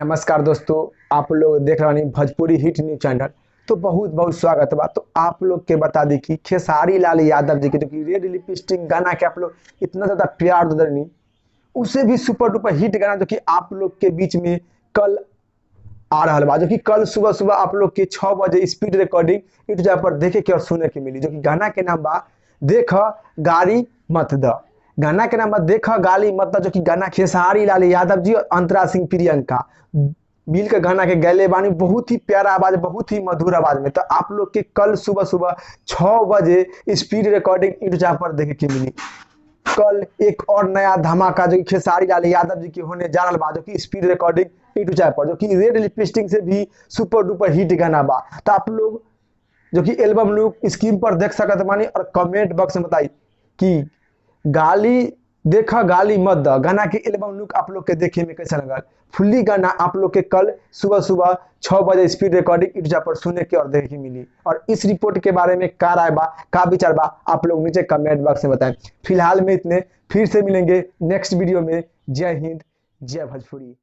नमस्कार दोस्तों, आप लोग देख रहे हैं भोजपुरी हिट न्यूज चैनल। तो बहुत बहुत स्वागत बा। तो आप लोग के बता दी कि खेसारी लाल यादव जी के जो कि रेड लिपस्टिक गाना के आप लोग इतना ज्यादा प्यार दे रही, उसे भी सुपर डुपर हिट गाना जो कि आप लोग के बीच में कल आ रहा बा, जो कि कल सुबह सुबह आप लोग के 6 बजे स्पीड रिकॉर्डिंग यूट्यूब पर देखे के और सुने के मिली, जो कि गाना के नाम बा देख गाली मत द। गाना के नाम बा देख गाली मत द, जो कि गाना खेसारी लाल यादव जी और अंतरा सिंह प्रियंका मिल के गाना के गैले बानी। बहुत ही प्यारा आवाज, बहुत ही मधुर आवाज में। तो आप लोग के कल सुबह सुबह 6 बजे स्पीड रिकॉर्डिंग यूट्यूब पर देखे के मिली। कल एक और नया धमाका जो कि खेसारी लाल यादव जी की होने जा रहा बा, जो कि स्पीड रिकॉर्डिंग यूट्यूब पर, जो कि रेड लिपस्टिक से भी सुपर डुपर हिट गाना बा। तो आप लोग जो कि एल्बम लोग स्क्रीन पर देख सकत बानी और कमेंट बॉक्स में बताई कि गाली देखा गाली मत द गाना के एल्बम लुक आप लोग के देखे में कैसा लगा। फुल्ली गाना आप लोग के कल सुबह सुबह 6 बजे स्पीड रिकॉर्डिंग यूट्यूब पर सुनने के और देखे के मिली। और इस रिपोर्ट के बारे में क्या राय बा, क्या विचार बा, आप लोग नीचे कमेंट बॉक्स में बताएं। फिलहाल में इतने, फिर से मिलेंगे नेक्स्ट वीडियो में। जय हिंद, जय भोजपुरी।